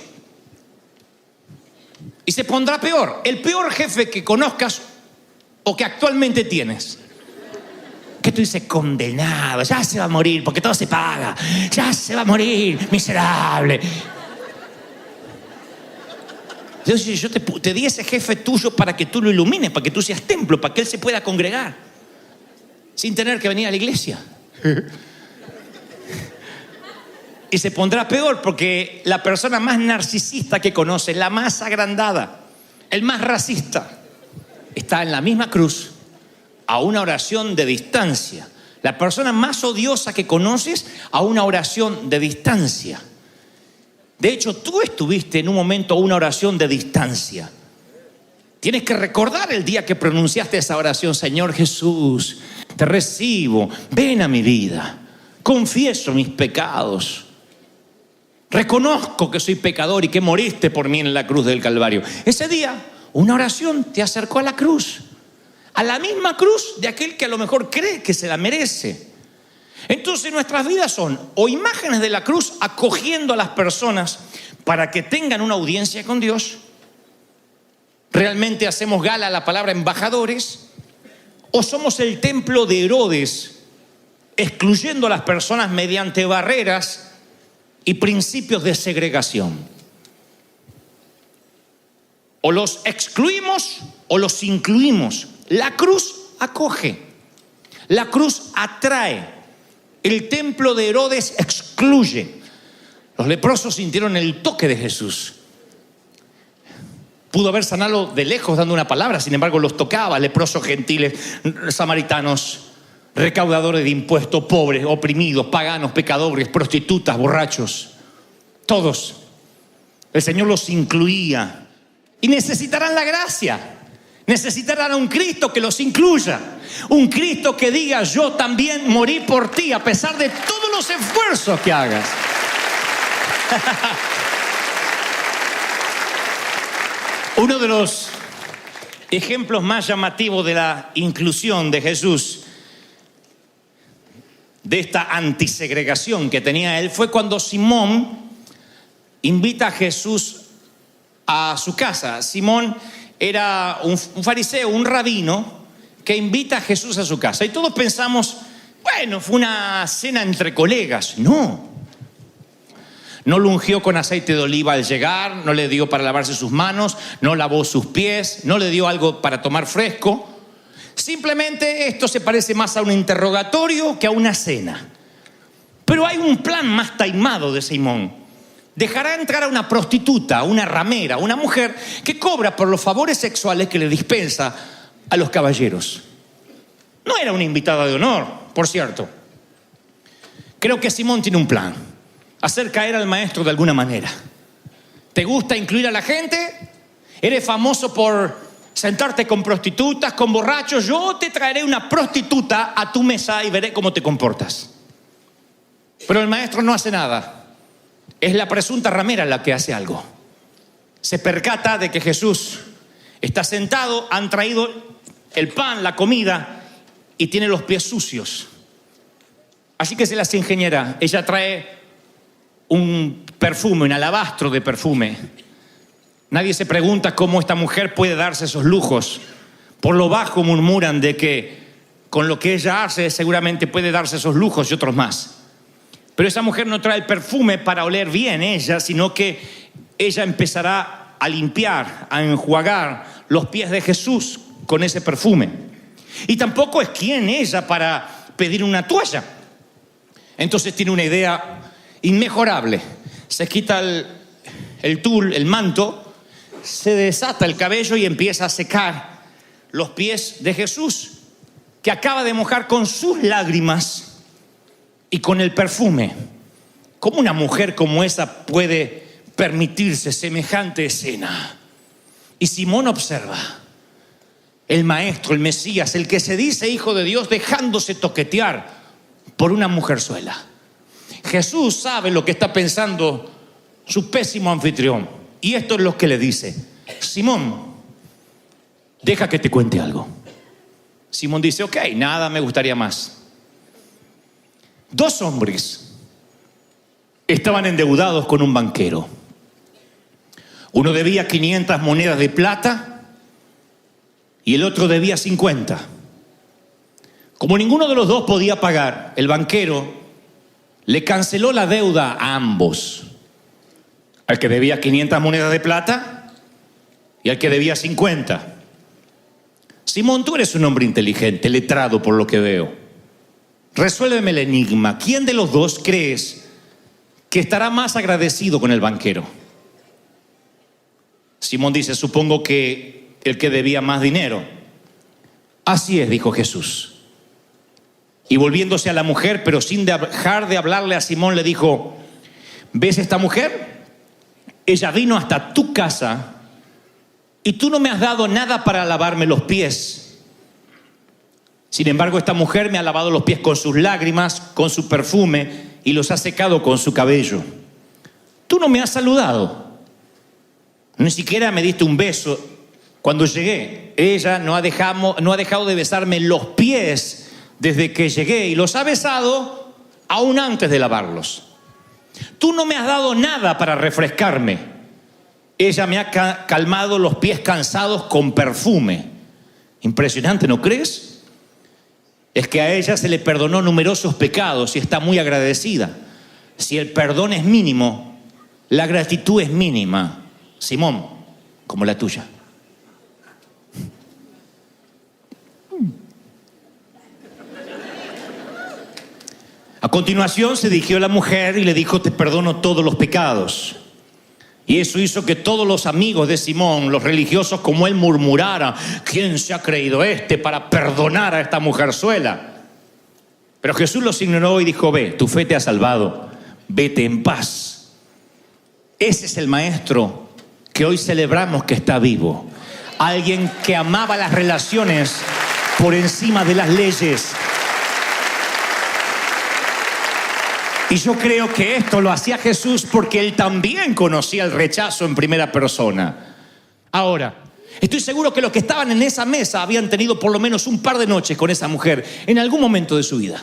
Y se pondrá peor, el peor jefe que conozcas o que actualmente tienes. Que tú dices, condenado, ya se va a morir, porque todo se paga, ya se va a morir, miserable. Yo te di ese jefe tuyo para que tú lo ilumines, para que tú seas templo, para que él se pueda congregar sin tener que venir a la iglesia. Y se pondrá peor, porque la persona más narcisista que conoce, la más agrandada, el más racista, está en la misma cruz, a una oración de distancia. La persona más odiosa que conoces, a una oración de distancia. De hecho, tú estuviste en un momento a una oración de distancia. Tienes que recordar el día que pronunciaste esa oración. Señor Jesús, te recibo, ven a mi vida, confieso mis pecados, reconozco que soy pecador y que moriste por mí en la cruz del Calvario. Ese día, una oración te acercó a la cruz, a la misma cruz de aquel que a lo mejor cree que se la merece. Entonces nuestras vidas son o imágenes de la cruz acogiendo a las personas para que tengan una audiencia con Dios. Realmente hacemos gala a la palabra embajadores, o somos el templo de Herodes, excluyendo a las personas mediante barreras y principios de segregación. O los excluimos o los incluimos. La cruz acoge, la cruz atrae. El templo de Herodes excluye. Los leprosos sintieron el toque de Jesús. Pudo haber sanado de lejos dando una palabra, sin embargo los tocaba. Leprosos gentiles, samaritanos, recaudadores de impuestos, pobres, oprimidos, paganos, pecadores, prostitutas, borrachos. Todos. El Señor los incluía. Y necesitarán la gracia. Necesitarán a un Cristo que los incluya. Un Cristo que diga, yo también morí por ti, a pesar de todos los esfuerzos que hagas. Uno de los ejemplos más llamativos de la inclusión de Jesús, de esta antisegregación que tenía él, fue cuando Simón invita a Jesús a su casa. Simón era un fariseo, un rabino, que invita a Jesús a su casa. Y todos pensamos, bueno, fue una cena entre colegas. No lo ungió con aceite de oliva al llegar, no le dio para lavarse sus manos, no lavó sus pies, no le dio algo para tomar fresco. Simplemente esto se parece más a un interrogatorio que a una cena. Pero hay un plan más taimado de Simón. Dejará entrar a una prostituta, una ramera, una mujer que cobra por los favores sexuales que le dispensa a los caballeros. No era una invitada de honor, por cierto. Creo que Simón tiene un plan: hacer caer al maestro de alguna manera. ¿Te gusta incluir a la gente? ¿Eres famoso por sentarte con prostitutas, con borrachos? Yo te traeré una prostituta a tu mesa y veré cómo te comportas. Pero el maestro no hace nada. Es la presunta ramera la que hace algo. Se percata de que Jesús está sentado, han traído el pan, la comida, y tiene los pies sucios. Así que se las ingeniera. Ella trae un perfume, un alabastro de perfume. Nadie se pregunta cómo esta mujer puede darse esos lujos. Por lo bajo murmuran de que con lo que ella hace seguramente puede darse esos lujos y otros más. Pero esa mujer no trae el perfume para oler bien ella, sino que ella empezará a limpiar, a enjuagar los pies de Jesús con ese perfume. Y tampoco es quien ella para pedir una toalla. Entonces tiene una idea inmejorable. Se quita el tul, el manto, se desata el cabello y empieza a secar los pies de Jesús, que acaba de mojar con sus lágrimas y con el perfume. ¿Cómo una mujer como esa puede permitirse semejante escena? Y Simón observa. El maestro, el Mesías, el que se dice hijo de Dios, dejándose toquetear por una mujerzuela. Jesús sabe lo que está pensando su pésimo anfitrión. Y esto es lo que le dice: Simón, deja que te cuente algo. Simón dice: ok, nada me gustaría más. 2 hombres estaban endeudados con un banquero. Uno debía 500 monedas de plata y el otro debía 50. Como ninguno de los dos podía pagar, el banquero le canceló la deuda a ambos. Al que debía 500 monedas de plata y al que debía 50. Simón, tú eres un hombre inteligente, letrado por lo que veo. Resuélveme el enigma. ¿Quién de los dos crees que estará más agradecido con el banquero? Simón dice: supongo que el que debía más dinero. Así es, dijo Jesús. Y volviéndose a la mujer, pero sin dejar de hablarle a Simón, le dijo: ¿ves esta mujer? Ella vino hasta tu casa y tú no me has dado nada para lavarme los pies. Sin embargo, esta mujer me ha lavado los pies con sus lágrimas, con su perfume, y los ha secado con su cabello. Tú no me has saludado. Ni siquiera me diste un beso cuando llegué. Ella no ha dejado de besarme los pies desde que llegué, y los ha besado aún antes de lavarlos. Tú no me has dado nada para refrescarme. Ella me ha calmado los pies cansados con perfume. Impresionante, ¿no crees? Es que a ella se le perdonó numerosos pecados y está muy agradecida. Si el perdón es mínimo, la gratitud es mínima. Simón, como la tuya. A continuación se dirigió a la mujer y le dijo: te perdono todos los pecados. Y eso hizo que todos los amigos de Simón, los religiosos como él, murmuraran: ¿quién se ha creído para perdonar a esta mujerzuela? Pero Jesús los ignoró y dijo: ve, tu fe te ha salvado, vete en paz. Ese es el maestro que hoy celebramos que está vivo. Alguien que amaba las relaciones por encima de las leyes. Y yo creo que esto lo hacía Jesús porque él también conocía el rechazo en primera persona. Ahora, estoy seguro que los que estaban en esa mesa habían tenido por lo menos un par de noches con esa mujer en algún momento de su vida.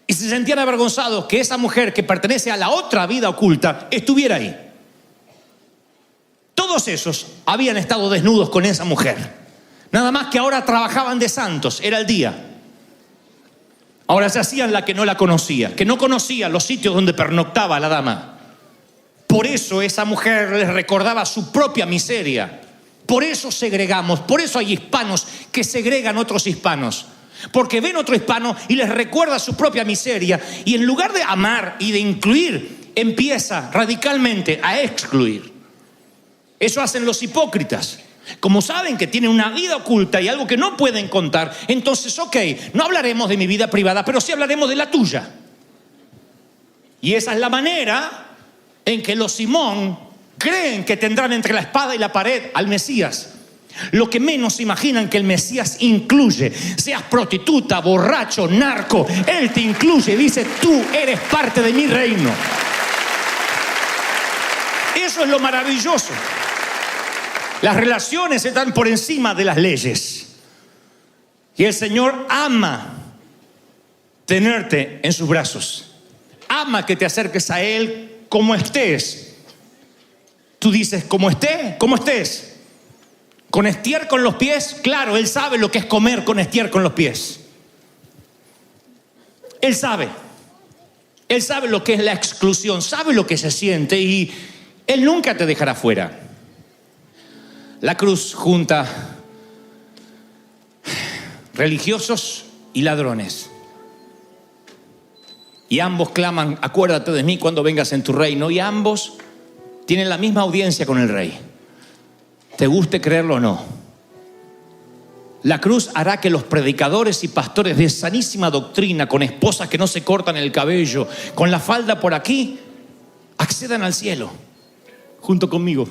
Y se sentían avergonzados que esa mujer que pertenece a la otra vida oculta estuviera ahí. Todos esos habían estado desnudos con esa mujer. Nada más que ahora trabajaban de santos, era el día. Ahora se hacían la que no la conocía, que no conocía los sitios donde pernoctaba la dama. Por eso esa mujer les recordaba su propia miseria. Por eso segregamos, por eso hay hispanos que segregan otros hispanos. Porque ven otro hispano y les recuerda su propia miseria. Y en lugar de amar y de incluir, empieza radicalmente a excluir. Eso hacen los hipócritas. Como saben que tienen una vida oculta y algo que no pueden contar, entonces, ok, no hablaremos de mi vida privada, pero sí hablaremos de la tuya. Y esa es la manera en que los Simón creen que tendrán entre la espada y la pared al Mesías. Lo que menos imaginan que el Mesías incluye, seas prostituta, borracho, narco, Él te incluye, dice, tú eres parte de mi reino. Eso es lo maravilloso. Las relaciones están por encima de las leyes. Y el Señor ama tenerte en sus brazos. Ama que te acerques a Él como estés. Tú dices, como estés. Con estiércol en los pies, claro, Él sabe lo que es comer con estiércol en los pies. Él sabe lo que es la exclusión, sabe lo que se siente y Él nunca te dejará fuera. La cruz junta religiosos y ladrones. Y ambos claman, acuérdate de mí cuando vengas en tu reino. Y ambos tienen la misma audiencia con el rey. Te guste creerlo o no. La cruz hará que los predicadores y pastores de sanísima doctrina, con esposas que no se cortan el cabello, con la falda por aquí, accedan al cielo, junto conmigo.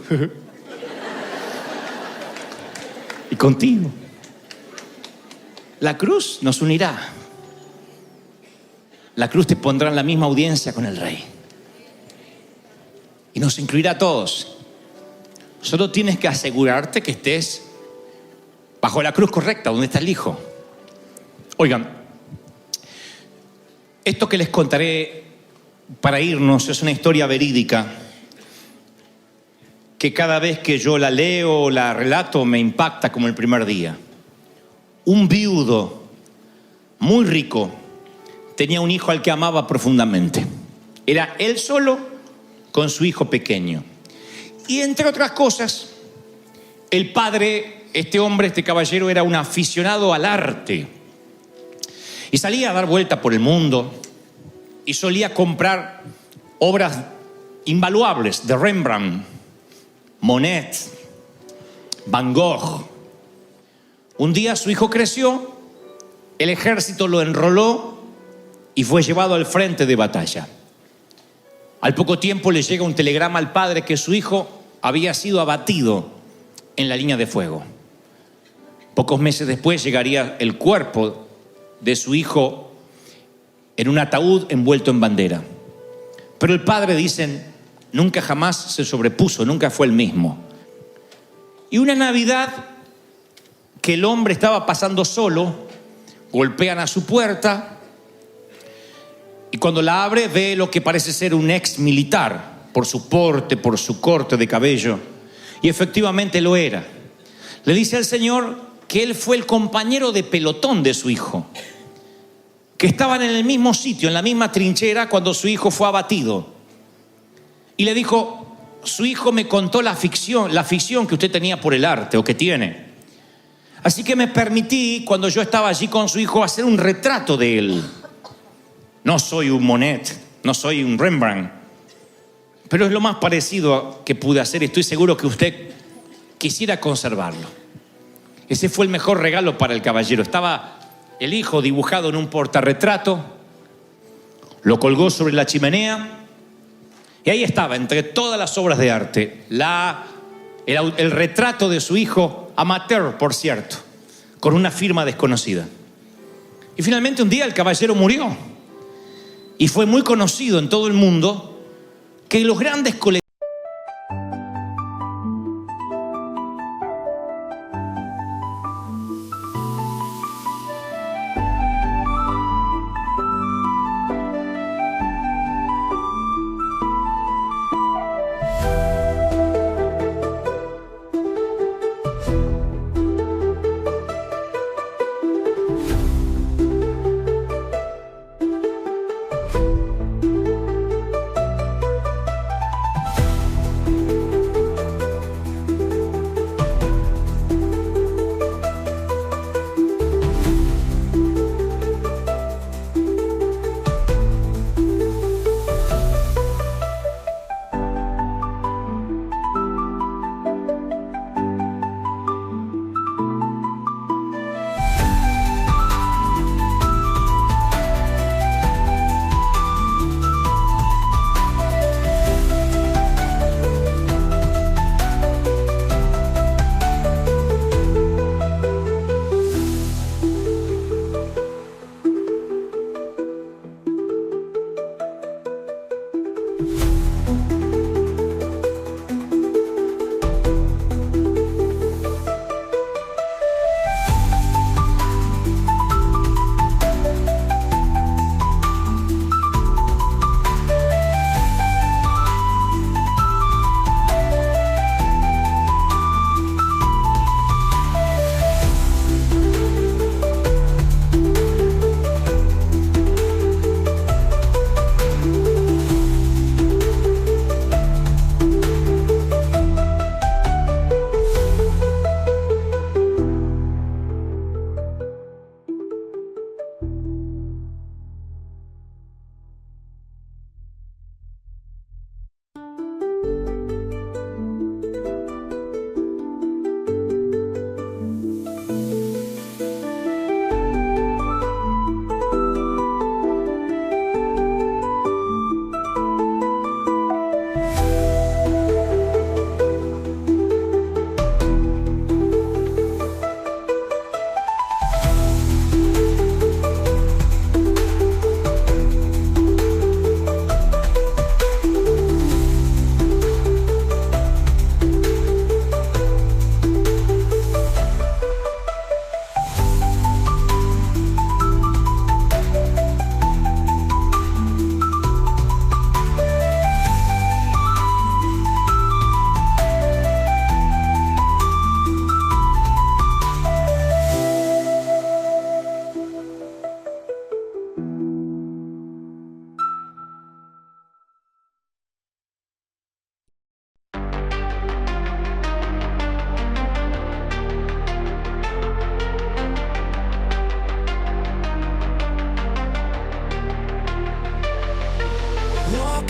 Y contigo. La cruz nos unirá. La cruz te pondrá en la misma audiencia con el rey. Y nos incluirá a todos. Solo tienes que asegurarte que estés bajo la cruz correcta, donde está el Hijo. Oigan, esto que les contaré para irnos es una historia verídica que cada vez que yo la leo o la relato me impacta como el primer día. Un viudo muy rico tenía un hijo al que amaba profundamente. Era él solo con su hijo pequeño. Y entre otras cosas, el padre, este hombre, este caballero, era un aficionado al arte. Y salía a dar vuelta por el mundo y solía comprar obras invaluables de Rembrandt, Monet, Van Gogh. Un día su hijo creció, el ejército lo enroló y fue llevado al frente de batalla. Al poco tiempo le llega un telegrama al padre que su hijo había sido abatido en la línea de fuego. Pocos meses después llegaría el cuerpo de su hijo en un ataúd envuelto en bandera. Pero el padre, dicen, nunca jamás se sobrepuso, nunca fue el mismo. Y una Navidad que el hombre estaba pasando solo, golpean a su puerta y cuando la abre ve lo que parece ser un ex militar por su porte, por su corte de cabello, y efectivamente lo era. Le dice al Señor que él fue el compañero de pelotón de su hijo, que estaban en el mismo sitio, en la misma trinchera cuando su hijo fue abatido. Y le dijo, su hijo me contó la afición que usted tenía por el arte, o que tiene. Así que me permití, cuando yo estaba allí con su hijo, hacer un retrato de él. No soy un Monet, no soy un Rembrandt, pero es lo más parecido que pude hacer y estoy seguro que usted quisiera conservarlo. Ese fue el mejor regalo para el caballero. Estaba el hijo dibujado en un portarretrato, lo colgó sobre la chimenea y ahí estaba, entre todas las obras de arte, el retrato de su hijo, amateur, por cierto, con una firma desconocida. Y finalmente un día el caballero murió. Y fue muy conocido en todo el mundo que los grandes coleccionistas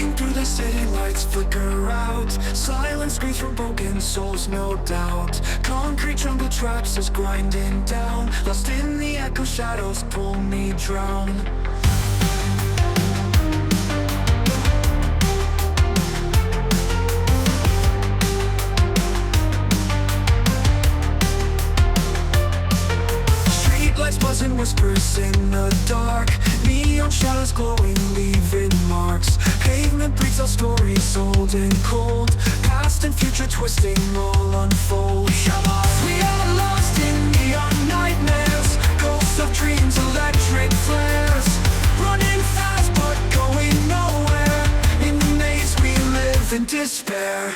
Walking through the city, lights flicker out. Silence screams from broken souls, no doubt. Concrete jungle traps us grinding down. Lost in the echo, shadows pull me drown. Streetlights buzzing, whispers in the dark. Neon shadows glowing, leaving marks. Pavement breathes our stories, old and cold. Past and future twisting, all unfold. We are lost in neon nightmares. Ghosts of dreams, electric flares. Running fast but going nowhere. In the maze we live in despair.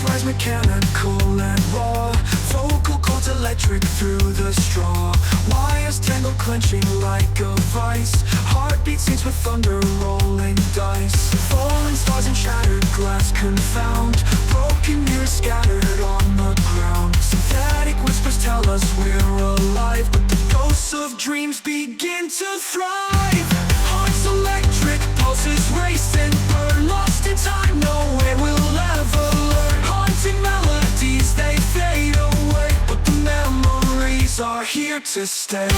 Rise mechanical and raw. Vocal cords electric through the straw. Wires tangled, clenching like a vice. Heartbeat sings with thunder, rolling dice. Falling stars and shattered glass confound. Broken mirrors scattered on the ground. Synthetic whispers tell us we're alive, but the ghosts of dreams begin to thrive. Hearts electric, pulses racing. We're lost in time, nowhere we'll ever learn. Haunting melodies, they fade away, but the memories are here to stay.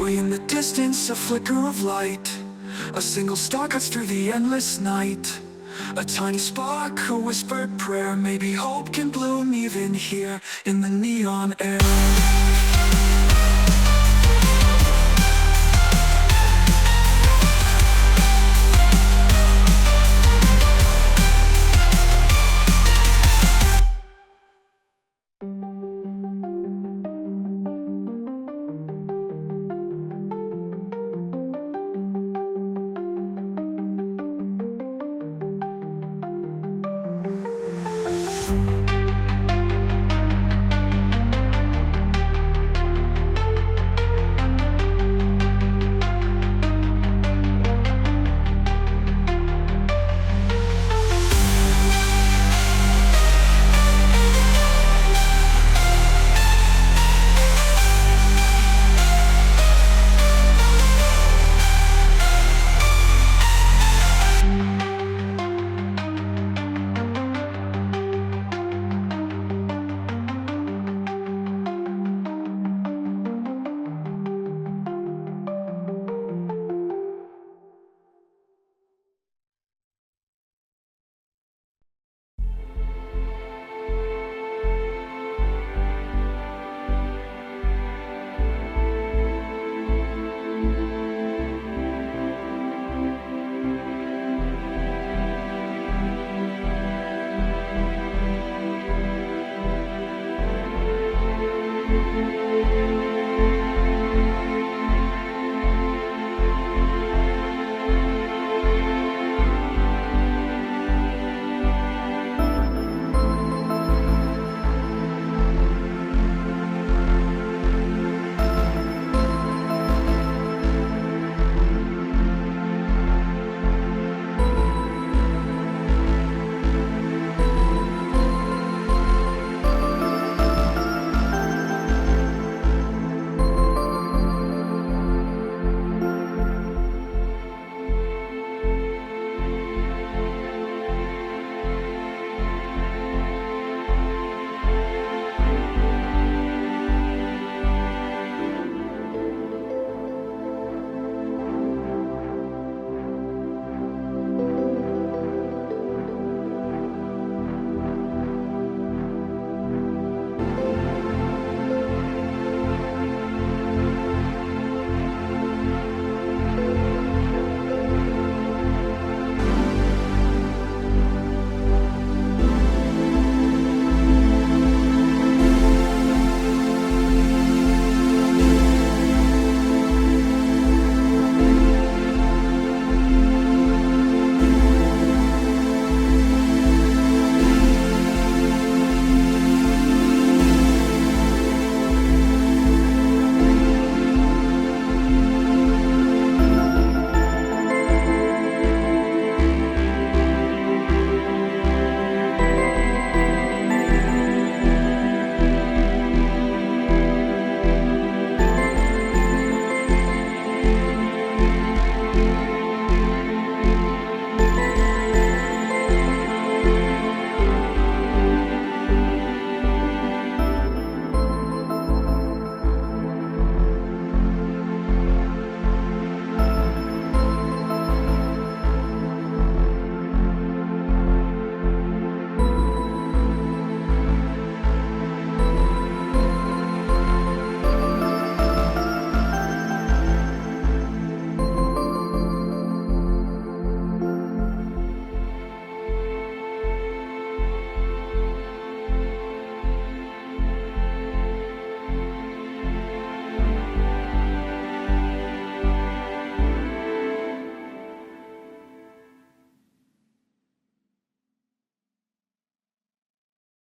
In the distance, a flicker of light. A single star cuts through the endless night. A tiny spark, a whispered prayer. Maybe hope can bloom even here in the neon air.